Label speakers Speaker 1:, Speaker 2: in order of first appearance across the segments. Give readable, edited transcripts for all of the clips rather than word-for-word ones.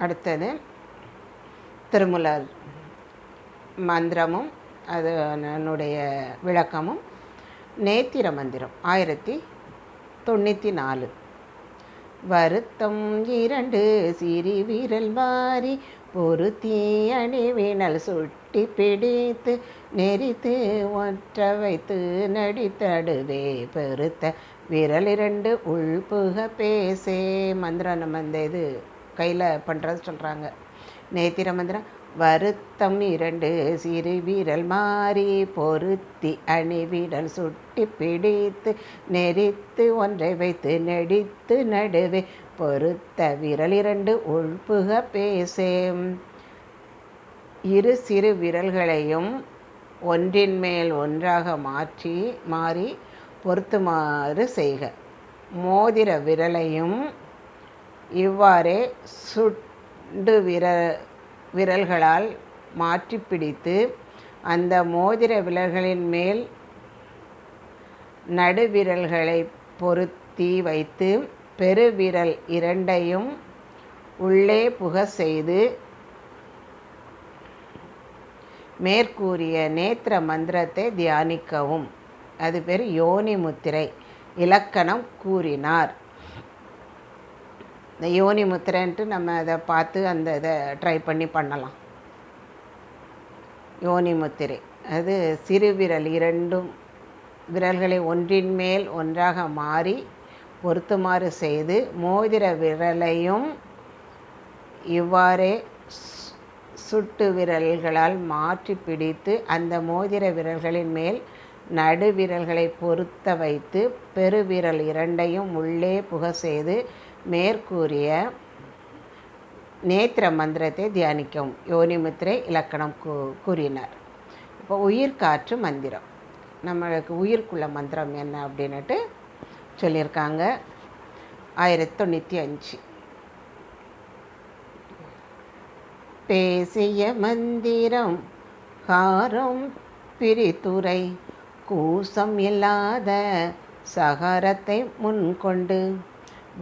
Speaker 1: அடுத்தது திருமூலர் மந்திரமும் அது என்னுடைய விளக்கமும். நேத்திர மந்திரம் 1094. வருத்தம் 2 சிறி விரல் வாரி பொருத்தி அணிவினல் சுட்டி பிடித்து நெறித்து ஒற்ற வைத்து நடித்தடுவே பெருத்த விரல் 2 உள்புக பேசே. மந்திரம் நம்ம இந்த இது கையில் பண்ணுறது சொல்கிறாங்க. நேத்திர மந்திரம். வருத்தம் 2 சிறு விரல் மாறி பொருத்தி அணிவிடல் சுட்டி பிடித்து நெறித்து ஒன்றை வைத்து நெடித்து நடுவே பொருத்த விரல் 2 உள்புக பேசே. இரு சிறு விரல்களையும் ஒன்றின் மேல் ஒன்றாக மாறி பொருத்துமாறு செய்க. மோதிர விரலையும் இவ்வாறே சுண்டு விரல்களால் மாற்றி பிடித்து அந்த மோதிர விரல்களின் மேல் நடுவிரல்களை பொருத்தி வைத்து பெருவிரல் 2ஐயும் உள்ளே புக செய்து மேற்கூறிய நேத்திர மந்திரத்தை தியானிக்கவும். அது பேர் யோனி முத்திரை. இலக்கணம் கூறினார். இந்த யோனி முத்திரைன்ட்டு நம்ம அதை பார்த்து அந்த இதை ட்ரை பண்ணலாம். யோனி முத்திரை அது சிறு விரல் 2 விரல்களை ஒன்றின் மேல் ஒன்றாக மாறி பொருத்துமாறு செய்து மோதிர விரலையும் இவ்வாறே சுட்டு விரல்களால் மாற்றி பிடித்து அந்த மோதிர விரல்களின் மேல் நடுவிரல்களை பொருத்த வைத்து பெருவிரல் 2ஐயும் உள்ளே புக செய்து மேற்கூறிய நேத்திர மந்திரத்தை தியானிக்கவும். யோனி முத்திரை இலக்கணம் கூறினார். இப்போ உயிர்காற்று மந்திரம். நம்மளுக்கு உயிர்க்குள்ள மந்திரம் என்ன அப்படின்னுட்டு சொல்லியிருக்காங்க. 1095. பேசிய மந்திரம் காரம் பிரித்துரை கூசம் இல்லாத சகரத்தை முன்கொண்டு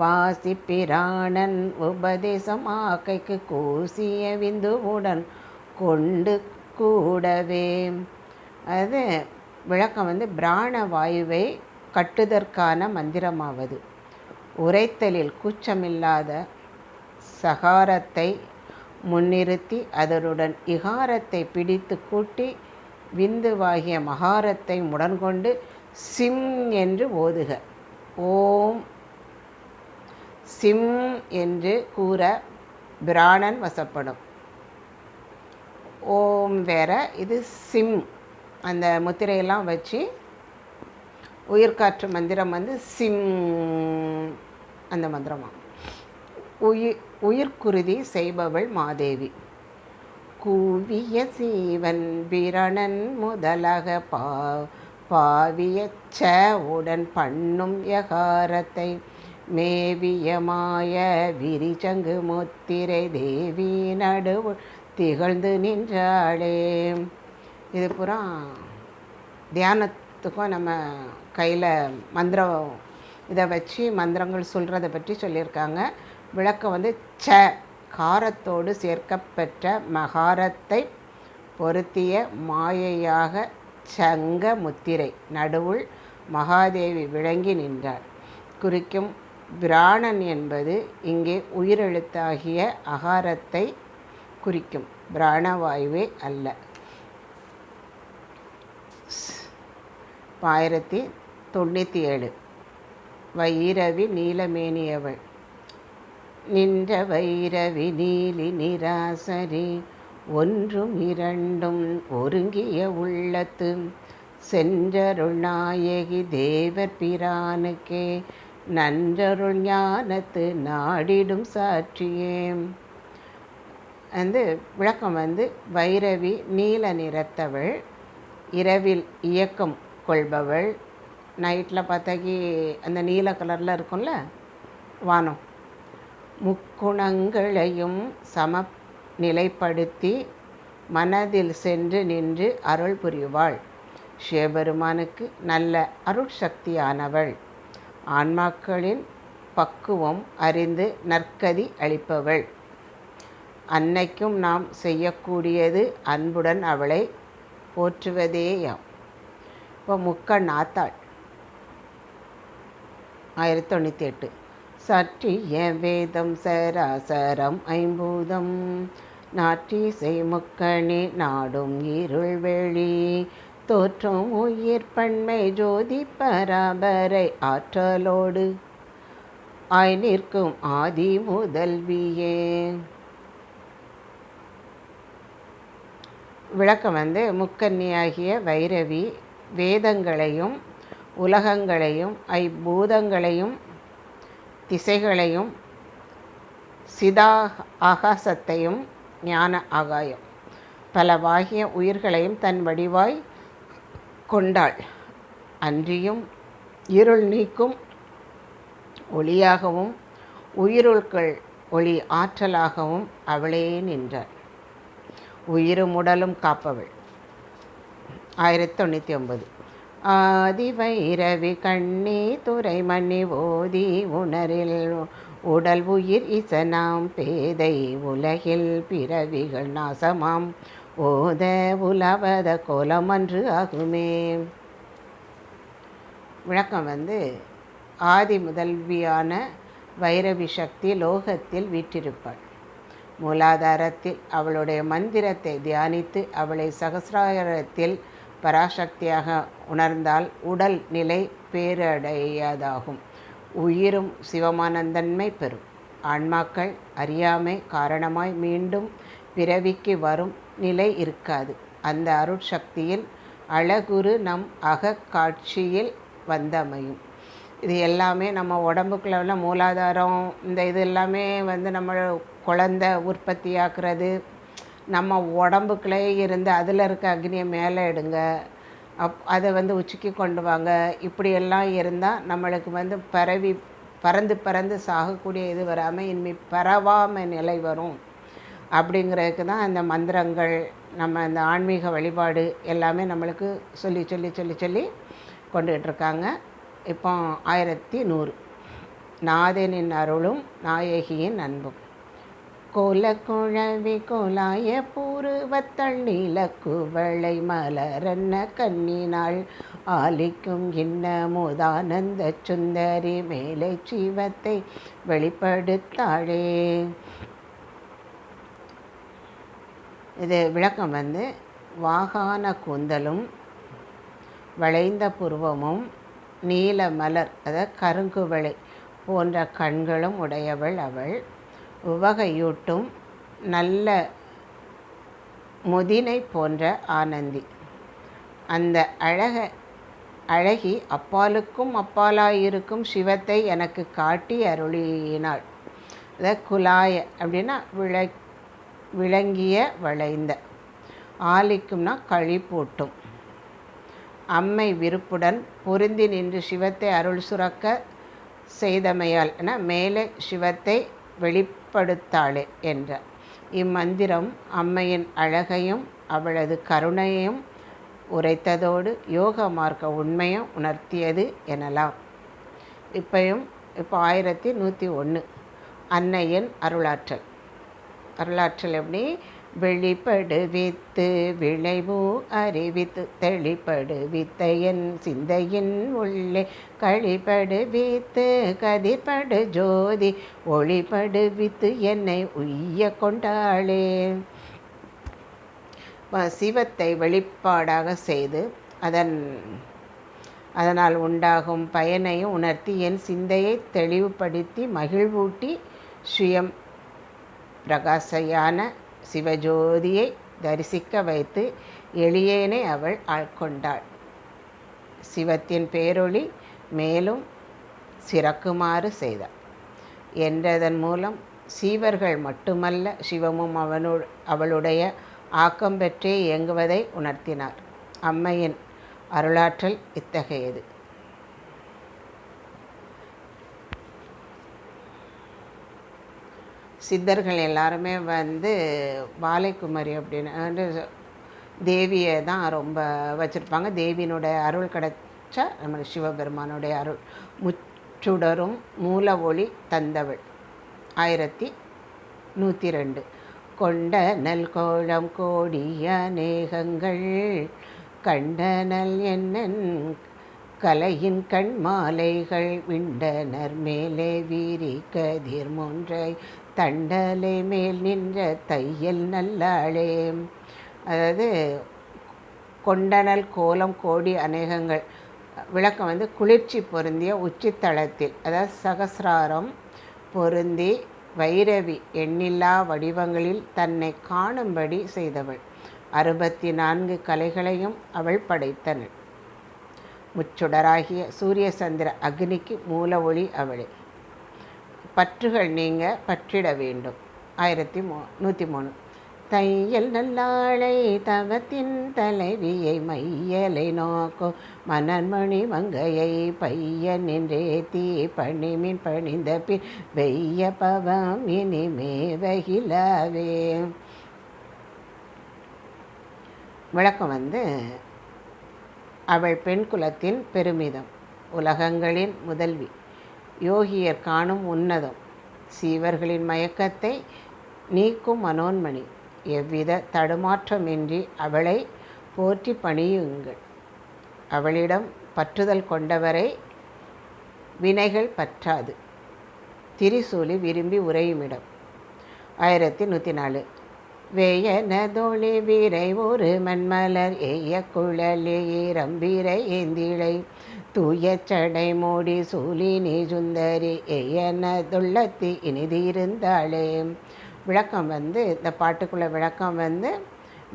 Speaker 1: வாசிப்பிராணன் உபதேசம் ஆக்கைக்கு கூசிய விந்துவுடன் கொண்டு கூடவே. அது விளக்கம் பிராண வாயுவை கட்டுதற்கான மந்திரமாவது உரைத்தலில் கூச்சமில்லாத சகாரத்தை முன்னிறுத்தி அதனுடன் இகாரத்தை பிடித்து கூட்டி விந்துவாகிய மகாரத்தை முடன்கொண்டு சிம் என்று ஓதுக. ஓம் சிம் என்று கூற பிராணன் வசப்படும். ஓம் வேற, இது சிம். அந்த முத்திரையெல்லாம் வச்சு உயிர்காற்று மந்திரம் சிம் அந்த மந்திரமா. உயிர்குருதி செய்பவள் மாதேவி. கூவிய சீவன் பிரணன் முதலக பாவியச்ச உடன் பண்ணும் யகாரத்தை மேவிய மாய விரிச்சங்கு முத்திரை தேவி நடுவு திகழ்ந்து நின்றாளே. இது பூரா தியானத்துக்கும் நம்ம கையில் மந்திரம் இதை வச்சு மந்திரங்கள் சொல்கிறத பற்றி சொல்லியிருக்காங்க. விளக்கம் ச காரத்தோடு சேர்க்கப்பெற்ற மகாரத்தை பொருத்திய மாயையாக சங்க முத்திரை நடுவுள் மகாதேவி விளங்கி நின்றார். குறிக்கும் பிராணன் என்பது இங்கே உயிரெழுத்தாகிய அகாரத்தை குறிக்கும், பிராணவாயுவே அல்ல. 1097. வைரவி நீலமேனியவள். நின்ற வைரவி நீலி நிராசரி ஒன்றும் இரண்டும் ஒருங்கிய உள்ளத்து சென்றருள் நாயகி தேவர் பிரானுக்கே நன்றருள் ஞானத்து நாடிடும் சாட்சியே. விளக்கம் வைரவி நீல நிறத்தவள், இரவில் இயக்கம் கொள்பவள். நைட்டில் பார்த்தாக்கி அந்த நீல கலரில் இருக்கும்ல வானம். முக்குணங்களையும் சமநிலைப்படுத்தி மனதில் சென்று நின்று அருள் புரிவாள். சிவபெருமானுக்கு நல்ல அருட்சக்தியானவள். ஆன்மாக்களின் பக்குவம் அறிந்து நற்கதி அளிப்பவள். அன்னைக்கும் நாம் செய்யக்கூடியது அன்புடன் அவளை போற்றுவதேயாம். இப்போ முக்கண் ஆத்தாள் 1098. சற்றிய வேதம் சராசரம் ஐம்பூதம் நாற்றிசை முக்கணி நாடும் இருள்வெளி தோற்றும் உயிர் பன்மை ஜோதி பராபரை ஆற்றலோடு ஆய் நிற்கும் ஆதி முதல்வியே. விளக்கம் முக்கன்னியாகிய வைரவி வேதங்களையும் உலகங்களையும் ஐம்பூதங்களையும் திசைகளையும் சிதா ஆகாசத்தையும் ஞான ஆகாயம் பலவாகிய உயிர்களையும் தன் வடிவாய் கொண்டாள். அன்றியும் இருள் நீக்கும் ஒளியாகவும் உயிருள்கள் ஒளி ஆற்றலாகவும் அவளே நின்றாள். உயிரும் உடலும் காப்பவள். 1099. ஆதி வைரவி கண்ணி துறை மணி ஓதி உணரில் உடல் உயிர் இசனாம் பேதை உலகில் பிறவிகள் நாசமாம் ஓத உலவத கோலமன்று ஆகுமே. விளக்கம் ஆதி முதல்வியான வைரவி சக்தி லோகத்தில் வீற்றிருப்பாள். மூலாதாரத்தில் அவளுடைய மந்திரத்தை தியானித்து அவளை சகசிராரத்தில் பராசக்தியாக உணர்ந்தால் உடல் நிலை பேரடையதாகும். உயிரும் சிவமானந்தன்மை பெறும். ஆன்மாக்கள் அறியாமை காரணமாய் மீண்டும் பிறவிக்கு வரும் நிலை இருக்காது. அந்த அருட்சக்தியில் அழகுரு நம் அகக்காட்சியில் வந்தமையும். இது எல்லாமே நம்ம உடம்புக்குள்ள மூலாதாரம் இந்த இது எல்லாமே நம்ம குழந்தை உற்பத்தியாக்குறது. நம்ம உடம்புக்குள்ளே இருந்து அதில் இருக்க அக்னியை மேலே எடுங்க, அதை உச்சிக்கு கொண்டு வாங்க. இப்படியெல்லாம் இருந்தால் நம்மளுக்கு பறந்து சாகக்கூடிய இது வராமல் இனிமே பரவாமல் நிலை வரும். அப்படிங்கிறதுக்கு தான் அந்த மந்திரங்கள் நம்ம இந்த ஆன்மீக வழிபாடு எல்லாமே நம்மளுக்கு சொல்லி சொல்லி சொல்லி சொல்லி கொண்டுகிட்டு இருக்காங்க. இப்போ 1100. நாதனின் அருளும் நாயகியின் அன்பும். கோல குழவி கோலாய பூருவத்தள் நீல குவளை மலரன்ன கண்ணினாள் ஆலிக்கும் இன்னமுதானந்த சுந்தரி மேலை ஜீவத்தை வெளிப்படுத்தாளே. இது விளக்கம் வாகான கூந்தலும் வளைந்த புருவமும் நீல மலர் அதாவது கருங்குவளை போன்ற கண்களும் உடையவள் அவள். உவகையூட்டும் நல்ல முதினை போன்ற ஆனந்தி. அந்த அழகி அப்பாலுக்கும் அப்பாலாயிருக்கும் சிவத்தை எனக்கு காட்டி அருளினாள். அதாவது குலாய அப்படின்னா விளங்கிய வளைந்த, ஆலிக்கும்னா கழிப்பூட்டும். அம்மை விருப்புடன் பொருந்தி நின்று சிவத்தை அருள் சுரக்க செய்தமையால் மேலே சிவத்தை வெளிப்படுத்தாளே என்ற இம்மந்திரம் அம்மையின் அழகையும் அவளது கருணையையும் உரைத்ததோடு யோக மார்க்க உண்மையும் உணர்த்தியது எனலாம். இப்போ 1101. அன்னையின் அருளாற்றல். அருளாற்றல் எப்படி? வெளிப்படுவித்து விளைவு அறிவித்து தெளிப்படுவித்த என் சிந்தையின் உள்ளே கழிப்படுவித்து கதிர்படு ஜோதி ஒளிப்படுவித்து என்னை உய்ய கொண்டாளே. சிவத்தை வெளிப்பாடாக செய்து அதனால் உண்டாகும் பயனையும் உணர்த்தி என் சிந்தையை தெளிவுபடுத்தி மகிழ்வூட்டி சுயம் பிரகாசையான சிவஜோதியை தரிசிக்க வைத்து எளியேனை அவள் ஆட்கொண்டாள். சிவத்தின் பேரொளி மேலும் சிறக்குமாறு செய்தாள் என்றதன் மூலம் சீவர்கள் மட்டுமல்ல சிவமும் அவளுடைய ஆக்கம் பெற்றே இயங்குவதை உணர்த்தினார். அம்மையின் அருளாற்றல் இத்தகையது. சித்தர்கள் எல்லாருமே பாலைக்குமரி அப்படின்னு தேவியை தான் ரொம்ப வச்சுருப்பாங்க. தேவியினுடைய அருள் கிடைச்சா நம்ம சிவபெருமானுடைய அருள். முச்சுடரும் மூல ஒளி தந்தவள். 1102. கொண்டனல் கோலம் கோடிய அநேகங்கள் கண்டனல் என்னன் கலையின் கண் மாலைகள் விண்டனர் மேலே வீரி கதிர் மூன்றை தண்டலை மேல் நின்ற தையல் நல்லாளே. அதாவது கொண்டனல் கோலம் கோடி அநேகங்கள் விளக்கம் குளிர்ச்சி பொருந்திய உச்சித்தளத்தில், அதாவது சகசிராரம் பொருந்தி வைரவி எண்ணில்லா வடிவங்களில் தன்னை காணும்படி செய்தவள். 64 கலைகளையும் அவள் படைத்தனள். முச்சுடராகிய சூரிய சந்திர அக்னிக்கு மூல ஒளி அவளே. பற்றுகள் நீங்க பற்றிட வேண்டும். 1103. தையல் நல்லாளை தவத்தின் தலைவியை மையலை நோக்கும் மணன்மணி மங்கையை பைய நின்றே தீ பணிமின் பணிந்த பின் வெய்ய பவம் இனிமே வகிலாவே. விளக்கம் அவள் பெண் குலத்தின் பெருமிதம், உலகங்களின் முதல்வி, யோகியர் காணும் உன்னதம், சீவர்களின் மயக்கத்தை நீக்கும் மனோன்மணி. எவ்வித தடுமாற்றமின்றி அவளை போற்றி பணியுங்கள். அவளிடம் பற்றுதல் கொண்டவரை வினைகள் பற்றாது. திரிசூலி விரும்பி உரையுமிடம். 1104. வேயனதொளி வீரை ஒரு மண்மலர் எய்ய குழலி ஈரம்பீரை ஏந்திழை தூய சடை மூடி சூலினி சுந்தரி எய்யனதுள்ளத்தி இனிதிருந்தாளே. விளக்கம் இந்த பாட்டுக்குள்ள விளக்கம்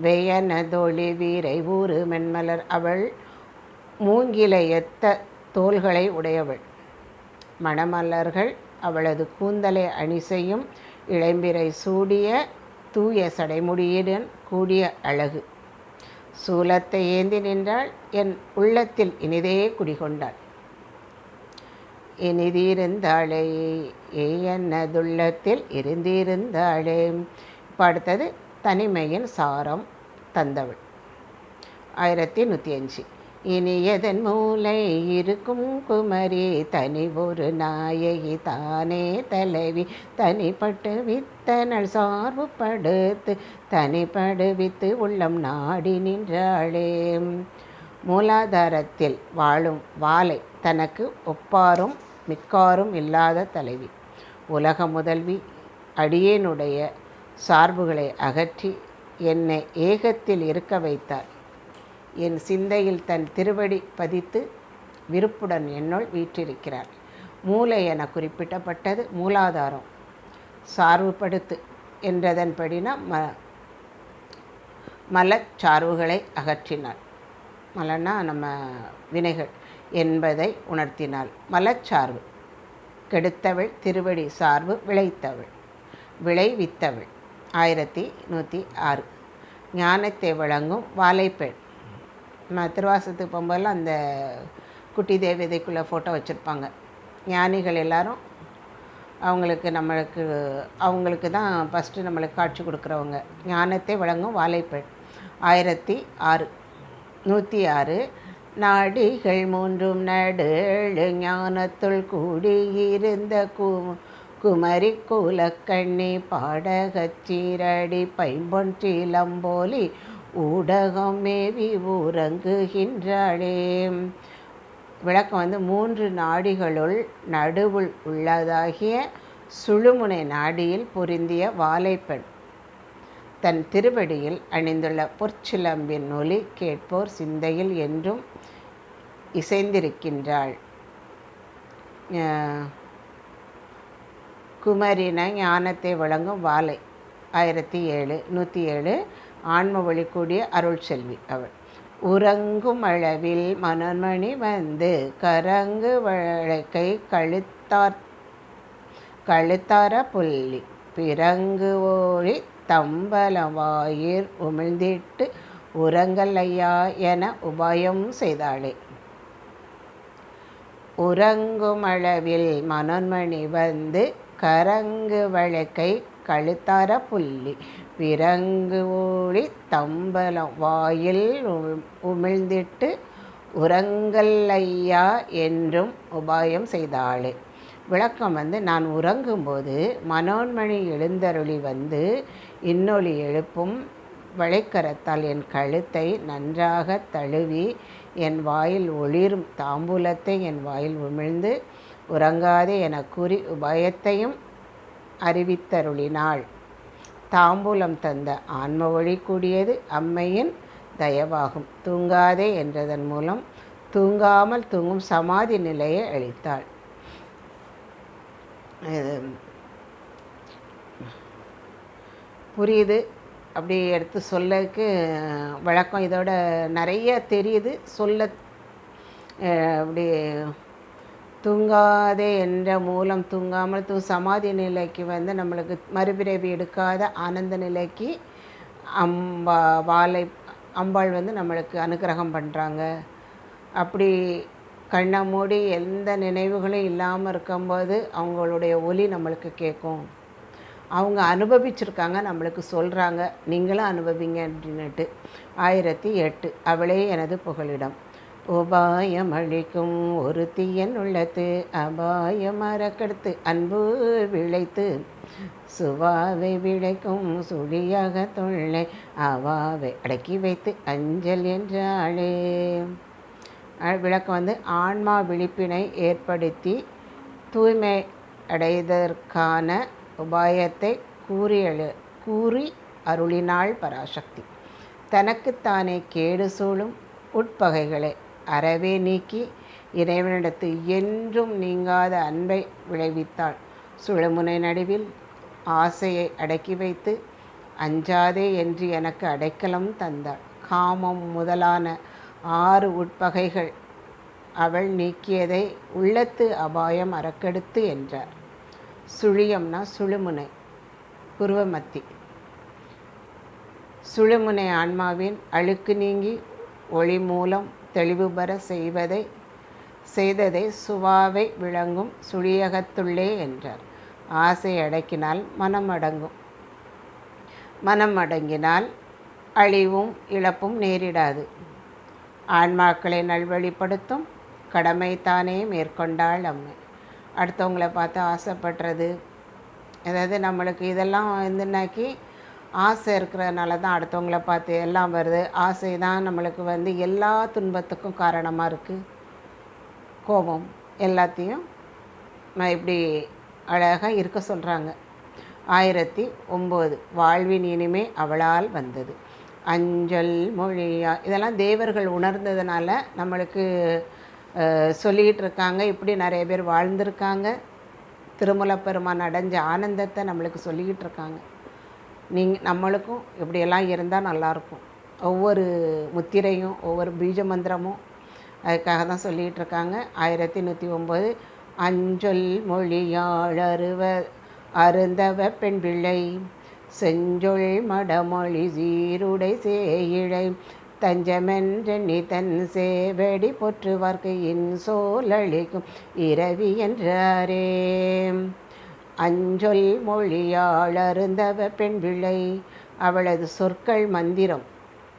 Speaker 1: வேயனதொளி வீரை ஊறு மென்மலர், அவள் மூங்கிலையத்த தோள்களை உடையவள். மணமலர்கள் அவளது கூந்தலை அணி செய்யும் இளம்பிறை சூடிய தூய சடைமுடியுடன் கூடிய அழகு. சூலத்தை ஏந்தி நின்றாள், என் உள்ளத்தில் இனிதே குடிகொண்டாள். இனிதிருந்தாளே ஏயனதுள்ளத்தில் இருந்திருந்தாளே. இப்போ அடுத்தது தனிமையின் சாரம் தந்தவள். 1105. இனியதன் மூலை இருக்கும் குமரி தனி ஒரு நாயகி தானே தலைவி தனிப்பட்டு வித்தனள் சார்பு படுத்து தனிப்படுவித்து உள்ளம் நாடி நின்றாளே. மூலாதாரத்தில் வாழும் வாளை தனக்கு ஒப்பாரும் மிக்காரும் இல்லாத தலைவி, உலக முதல்வி, அடியேனுடைய சார்புகளை அகற்றி என்னை ஏகத்தில் இருக்க வைத்தார். என் சிந்தையில் தன் திருவடி பதித்து விருப்புடன் என்னுள் வீற்றிருக்கிறார். மூளை என குறிப்பிட்டப்பட்டது மூலாதாரம். சார்புபடுத்து என்றதன்படினா மலச்சார்புகளை அகற்றினாள். மலன்னா நம்ம வினைகள் என்பதை உணர்த்தினாள். மலச்சார்பு கெடுத்தவள், திருவடி சார்பு விளைத்தவள், விளைவித்தவள். 1106. ஞானத்தை வழங்கும் வாழைப்பெண். நம்ம திருவாசத்துக்கு போகும்போதெல்லாம் அந்த குட்டி தேவதைக்குள்ளே ஃபோட்டோ வச்சுருப்பாங்க. ஞானிகள் எல்லாரும் அவங்களுக்கு தான் ஃபஸ்ட்டு நம்மளுக்கு காட்சி கொடுக்குறவங்க. ஞானத்தை வழங்கும் வாழைப்பெண். 1006. 106. நாடிகள் மூன்றும் நடுழு ஞானத்துள் கூடியிருந்த குமரி கூலக்கண்ணி பாடகச்சீரடி பைம்பொன் சீலம்போலி ஊடகம் மேவி ஊரங்குகின்றாளே. விளக்கம் 3 நாடிகளுள் நடுவுள் உள்ளதாகிய சுழுமுனை நாடியில் பொருந்திய வாழைப்பெண் தன் திருவடியில் அணிந்துள்ள பொற்சிலம்பின் ஒலி கேட்போர் சிந்தையில் என்றும் இசைந்திருக்கின்றாள். குமரின ஞானத்தை வழங்கும் வாழை. 1007. 107. ஆன்ம ஒளி கூடிய அருள் செல்வி அவள். உறங்கும் அளவில் மனோன்மணி கரங்கு வழக்கை கழுத்தார புள்ளி பிறங்கு ஓழி தம்பலம் வாயிர் உமிழ்ந்திட்டு உறங்கல் ஐயா என உபாயம் செய்தாளே. உறங்கும் அளவில் மனோன்மணி கரங்கு வழக்கை கழுத்தார புள்ளி பிறங்கு ஓழி தம்பலம் வாயில் உமிழ்ந்திட்டு உறங்கல் ஐயா என்றும் உபாயம் செய்தாளே. விளக்கம் நான் உறங்கும்போது மனோன்மணி எழுந்தருளி வந்து இன்னொலி எழுப்பும் வளைக்கரத்தால் என் கழுத்தை நன்றாக தழுவி என் வாயில் ஒளிரும் தாம்பூலத்தை என் வாயில் உமிழ்ந்து உறங்காதே என கூறி உபாயத்தையும் அறிவித்தருளினாள். தாம்பூலம் தந்த ஆன்ம ஒளி கூடியது அம்மையின் தயவாகும். தூங்காதே என்றதன் மூலம் தூங்காமல் தூங்கும் சமாதி நிலையை அளித்தாள். புரியுது அப்படி எடுத்து சொல்லக்கு வழக்கம் இதோட நிறைய தெரியுது. சொல்ல அப்படி தூங்காதே என்ற மூலம் தூங்காமல் சமாதி நிலைக்கு நம்மளுக்கு மறுபிறவி எடுக்காத ஆனந்த நிலைக்கு அம்பாள் நம்மளுக்கு அனுகிரகம் பண்ணுறாங்க. அப்படி கண்ணை மூடி எந்த நினைவுகளும் இல்லாமல் இருக்கும்போது அவங்களுடைய ஒலி நம்மளுக்கு கேட்கும். அவங்க அனுபவிச்சிருக்காங்க, நம்மளுக்கு சொல்கிறாங்க, நீங்களும் அனுபவிங்க அப்படின்னுட்டு. 1008 அவளே எனது புகலிடம். உபாயம் அளிக்கும் ஒரு தீயன் உள்ளத்து அபாயம் அறக்கடுத்து அன்பு விளைத்து சுவாவை விளைக்கும் சுழியாக தொல்லை அவாவை அடக்கி வைத்து அஞ்சல் என்றாளே. விளக்கம் ஆன்மா விழிப்பினை ஏற்படுத்தி தூய்மை அடைவதற்கான உபாயத்தை கூறி அருளினாள் பராசக்தி. தனக்குத்தானே கேடு சூழும் உட்பகைகளை அறவே நீக்கி இறைவனிடத்து என்றும் நீங்காத அன்பை விளைவித்தாள். சுழுமுனை நடுவில் ஆசையை அடக்கி வைத்து அஞ்சாதே என்று எனக்கு அடைக்கலம் தந்தாள். காமம் முதலான 6 உட்பகைகள் அவள் நீக்கியதை உள்ளத்து அபாயம் அறக்கெடுத்து என்றார். சுழியம்னா சுழுமுனை, புருவமத்தி. சுழுமுனை ஆன்மாவின் அழுக்கு நீங்கி ஒளி மூலம் தெளிவு பெற செய்ததை சுவாவை விளங்கும் சுழியகத்துள்ளே என்றார். ஆசை அடக்கினால் மனம் அடங்கும். மனம் அடங்கினால் அழிவும் இழப்பும் நேரிடாது. ஆன்மாக்களை நல்வழிப்படுத்தும் கடமை தானே மேற்கொண்டாள் அம்மை. அடுத்தவங்களை பார்த்து ஆசைப்படுறது, அதாவது நம்மளுக்கு இதெல்லாம் ஆசை இருக்கிறதுனால தான் அடுத்தவங்களை பார்த்து எல்லாம் வருது. ஆசை தான் நம்மளுக்கு எல்லா துன்பத்துக்கும் காரணமாக இருக்குது. கோபம் எல்லாத்தையும் இப்படி அழகாக இருக்க சொல்கிறாங்க. 1009 வாழ்வின் இனிமே அவளால் வந்தது. அஞ்சல் மொழியா இதெல்லாம் தேவர்கள் உணர்ந்ததுனால நம்மளுக்கு சொல்லிக்கிட்டு இருக்காங்க. இப்படி நிறைய பேர் வாழ்ந்திருக்காங்க. திருமூலப்பெருமான் அடைஞ்ச ஆனந்தத்தை நம்மளுக்கு சொல்லிக்கிட்டு இருக்காங்க. நம்மளுக்கும் இப்படியெல்லாம் இருந்தால் நல்லாயிருக்கும். ஒவ்வொரு முத்திரையும் ஒவ்வொரு பீஜ மந்திரமும் அதுக்காக தான் சொல்லிகிட்டு இருக்காங்க. 1109 அஞ்சொல் மொழியாள் அருந்தவ பெண் பிள்ளை செஞ்சொல் மடமொழி சீருடை சேயிழை தஞ்சமென்றெண்ணி தன் சேவடி போற்றுவார்க்கு இன்சோலளிக்கும் இரவி என்றாரே. அஞ்சொல் மொழியாள் அருந்தவ பெண் பிள்ளை, அவளது சொற்கள் மந்திரம்,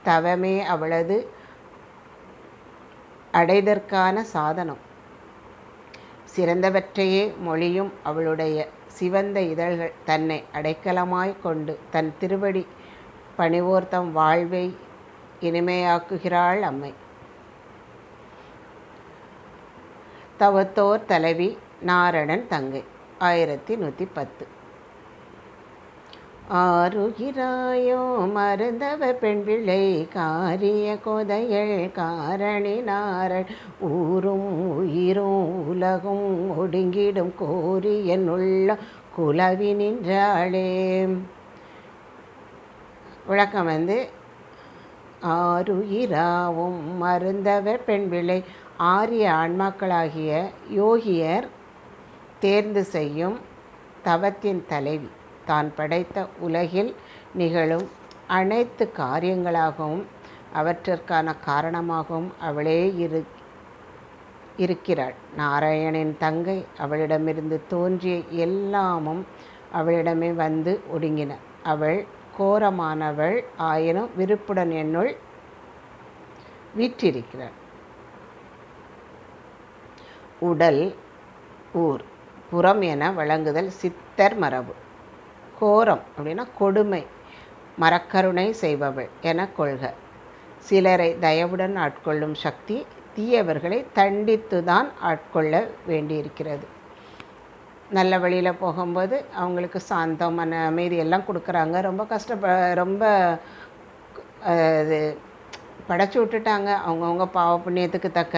Speaker 1: தவமே அவளது அடைதற்கான சாதனம். சிறந்தவற்றையே மொழியும் அவளுடைய சிவந்த இதழ்கள் தன்னை அடைக்கலமாய் கொண்டு தன் திருவடி பணிவோர்த்தம் வாழ்வை இனிமையாக்குகிறாள் அம்மை. தவத்தோர் தலைவி நாரணன் தங்கை. 1110 ஆருகிறாயோ மருந்தவ பெண் பிள்ளை காரிய கோதையள் காரணி நாரண் ஊரும் உயிரும் உலகும் ஒடுங்கிடும் கோரி என்னுள்ள குலவி நின்றாளே. விளக்கம் ஆருயிராவும் மருந்தவர் பெண் பிள்ளை ஆரிய ஆன்மாக்களாகிய யோகியர் தேர்ந்து செய்யும் தவத்தின் தலைவி. தான் படைத்த உலகில் நிகழும் அனைத்து காரியங்களாகவும் அவற்றிற்கான காரணமாகவும் அவளே இருக்கிறாள். நாராயணனின் தங்கை. அவளிடமிருந்து தோன்றிய எல்லாமும் அவளிடமே வந்து ஒடுங்கின. அவள் கோரமானவள் ஆயினும் விருப்புடன் என்னுள் வீற்றிருக்கிறாள். உடல் ஊர் புறம் என வழங்குதல் சித்தர் மரபு. கோரம் அப்படின்னா கொடுமை, மரக்கருணை செய்பவள் என கொள்க. சிலரை தயவுடன் ஆட்கொள்ளும் சக்தி தீயவர்களை தண்டித்து தான் ஆட்கொள்ள வேண்டியிருக்கிறது. நல்ல வழியில் போகும்போது அவங்களுக்கு சாந்தம், மன அமைதி எல்லாம் கொடுக்குறாங்க. ரொம்ப இது படைச்சி விட்டுட்டாங்க அவங்கவுங்க பாவ புண்ணியத்துக்கு தக்க.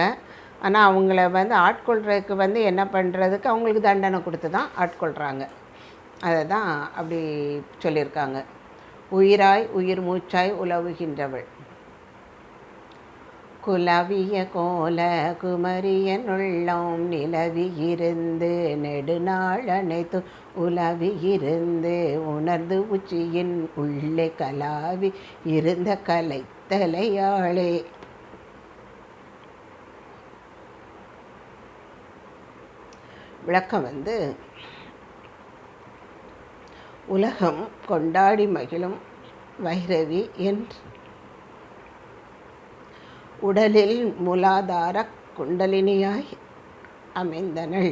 Speaker 1: ஆனால் அவங்கள ஆட்கொள்கிறதுக்கு என்ன பண்ணுறதுக்கு அவங்களுக்கு தண்டனை கொடுத்து தான் ஆட்கொள்கிறாங்க. அதை தான் அப்படி சொல்லியிருக்காங்க. உயிராய் உயிர் மூச்சாய் உலவுகின்றவள். குலவிய கோல குமரியன் உள்ளம் நிலவியிருந்து நெடுநாள் அனைத்து உலவியிருந்து உணர்ந்து உச்சியின் உள்ளே கலாவி இருந்த கலைத்தலையாளே. விளக்கம் உலகம் கொண்டாடி மகிழும் வைரவி என்று உடலில் மூலாதார குண்டலினியாய் அமைந்தனள்.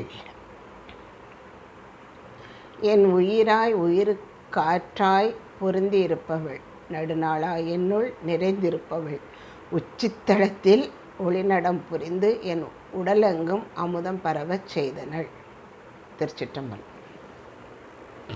Speaker 1: என் உயிராய் உயிர் காற்றாய் பொருந்தி இருப்பவள், நடுநாளாய் என்னுள் நிறைந்திருப்பவள், உச்சித்தளத்தில் ஒளிநடம் புரிந்து என் உடலெங்கும் அமுதம் பரவச் செய்தனள். திருச்சிற்றம்பலம்.